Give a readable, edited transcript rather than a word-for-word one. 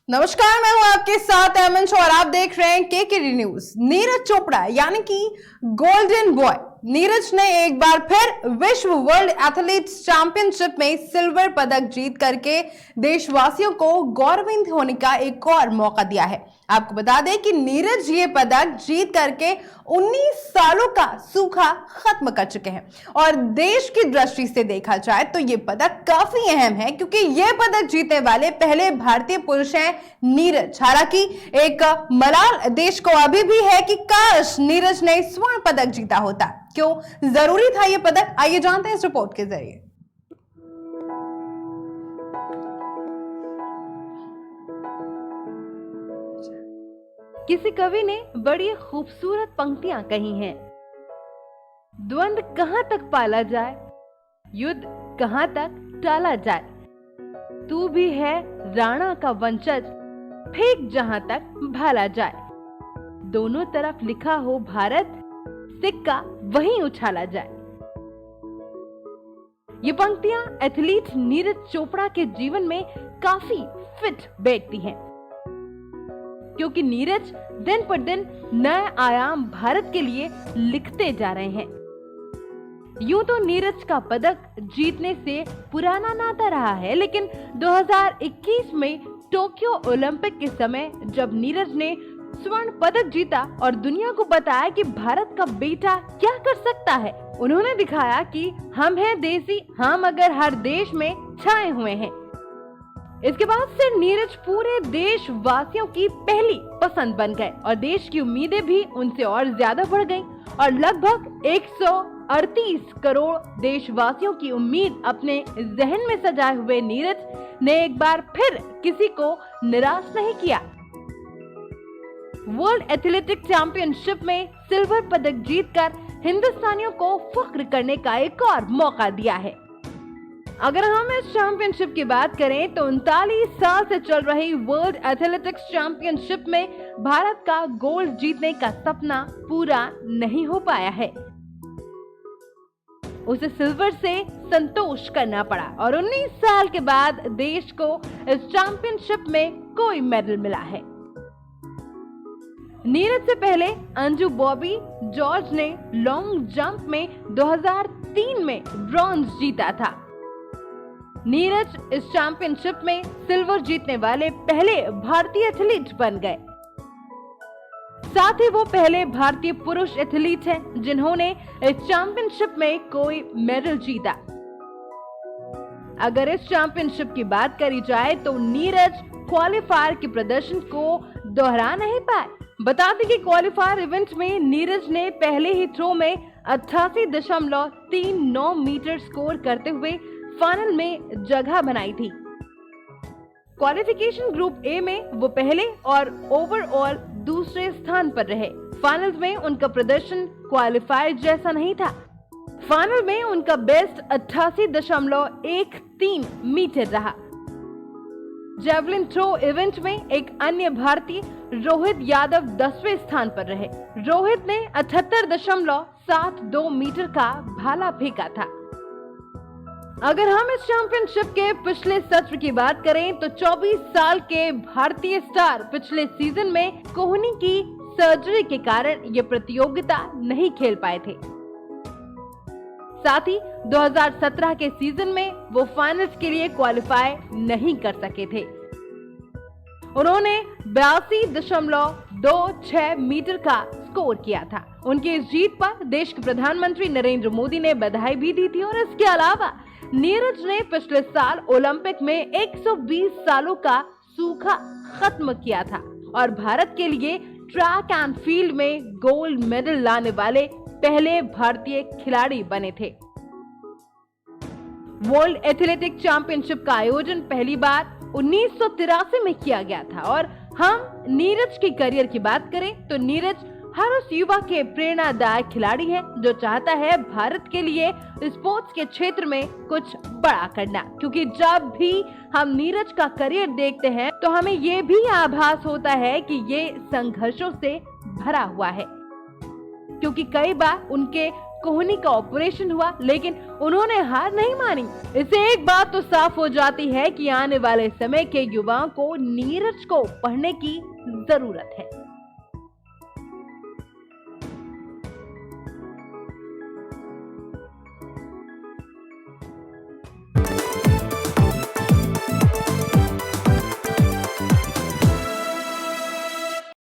नमस्कार, मैं हूं आपके साथ अमन और आप देख रहे हैं केकेडी न्यूज। नीरज चोपड़ा यानी कि गोल्डन बॉय नीरज ने एक बार फिर विश्व वर्ल्ड एथलीट्स चैंपियनशिप में सिल्वर पदक जीत करके देशवासियों को गौरवान्वित होने का एक और मौका दिया है। आपको बता दें कि नीरज ये पदक जीत करके 19 सालों का सूखा खत्म कर चुके हैं और देश की दृष्टि से देखा जाए तो ये पदक काफी अहम है, क्योंकि ये पदक जीतने वाले पहले भारतीय पुरुष हैं नीरज। हालांकि एक मलाल देश को अभी भी है कि काश नीरज ने स्वर्ण पदक जीता होता। क्यों जरूरी था ये पदक, आइए जानते हैं इस रिपोर्ट के जरिए। किसी कवि ने बड़ी खूबसूरत पंक्तियां कही हैं। द्वंद्व कहां तक पाला जाए, युद्ध कहां तक टाला जाए, तू भी है राणा का वंशज, फेंक जहां तक भाला जाए, दोनों तरफ लिखा हो भारत, सिक्का वहीं उछाला जाए। ये पंक्तियां एथलीट नीरज चोपड़ा के जीवन में काफी फिट बैठती हैं, क्योंकि नीरज दिन पर दिन नए आयाम भारत के लिए लिखते जा रहे हैं। यूं तो नीरज का पदक जीतने से पुराना नाता रहा है, लेकिन 2021 में टोक्यो ओलंपिक के समय जब नीरज ने स्वर्ण पदक जीता और दुनिया को बताया कि भारत का बेटा क्या कर सकता है, उन्होंने दिखाया कि हम हैं देसी, हम अगर हर देश में छाए हुए हैं। इसके बाद से नीरज पूरे देशवासियों की पहली पसंद बन गए और देश की उम्मीदें भी उनसे और ज्यादा बढ़ गईं और लगभग 138 करोड़ देशवासियों की उम्मीद अपने जहन में सजाए हुए नीरज ने एक बार फिर किसी को निराश नहीं किया। वर्ल्ड एथलेटिक्स चैंपियनशिप में सिल्वर पदक जीतकर हिंदुस्तानियों को फख्र करने का एक और मौका दिया है। अगर हम इस चैंपियनशिप की बात करें तो 39 साल से चल रही वर्ल्ड एथलेटिक्स चैंपियनशिप में भारत का गोल्ड जीतने का सपना पूरा नहीं हो पाया है। उसे सिल्वर से संतोष करना पड़ा और 19 साल के बाद देश को इस चैंपियनशिप में कोई मेडल मिला है। नीरज से पहले अंजू बॉबी जॉर्ज ने लॉन्ग जंप में 2003 में ब्रॉन्ज जीता था। नीरज इस चैंपियनशिप में सिल्वर जीतने वाले पहले भारतीय एथलीट बन गए। साथ ही वो पहले भारतीय पुरुष एथलीट हैं जिन्होंने इस चैंपियनशिप में कोई मेडल जीता। अगर इस चैंपियनशिप की बात करी जाए तो नीरज क्वालिफायर के प्रदर्शन को दोहरा नहीं पाए। बता दें कि क्वालिफायर इवेंट में नीरज ने पहले ही थ्रो में 88.39 मीटर स्कोर करते हुए फाइनल में जगह बनाई थी। क्वालिफिकेशन ग्रुप ए में वो पहले और ओवरऑल दूसरे स्थान पर रहे। फाइनल में उनका प्रदर्शन क्वालिफायर जैसा नहीं था। फाइनल में उनका बेस्ट 88.13 मीटर रहा। जेवलिन थ्रो इवेंट में एक अन्य भारतीय रोहित यादव 10वें स्थान पर रहे। रोहित ने 78.72 मीटर का भाला फेंका था। अगर हम इस चैंपियनशिप के पिछले सत्र की बात करें तो 24 साल के भारतीय स्टार पिछले सीजन में कोहनी की सर्जरी के कारण ये प्रतियोगिता नहीं खेल पाए थे। साथ ही 2017 के सीजन में वो फाइनल्स के लिए क्वालिफाई नहीं कर सके थे। उन्होंने 82.26 मीटर का स्कोर किया था। उनकी इस जीत पर देश के प्रधानमंत्री नरेंद्र मोदी ने बधाई भी दी थी और इसके अलावा नीरज ने पिछले साल ओलंपिक में 120 सालों का सूखा खत्म किया था और भारत के लिए ट्रैक एंड फील्ड में गोल्ड मेडल लाने वाले पहले भारतीय खिलाड़ी बने थे। वर्ल्ड एथलेटिक्स चैंपियनशिप का आयोजन पहली बार 1983 में किया गया था और हम नीरज के करियर की बात करें तो नीरज हर उस युवा के प्रेरणादायक खिलाड़ी है जो चाहता है भारत के लिए स्पोर्ट्स के क्षेत्र में कुछ बड़ा करना। क्योंकि जब भी हम नीरज का करियर देखते हैं तो हमें ये भी आभास होता है कि ये संघर्षों से भरा हुआ है, क्योंकि कई बार उनके कोहनी का ऑपरेशन हुआ, लेकिन उन्होंने हार नहीं मानी। इससे एक बात तो साफ हो जाती है कि आने वाले समय के युवाओं को नीरज को पढ़ने की जरूरत है।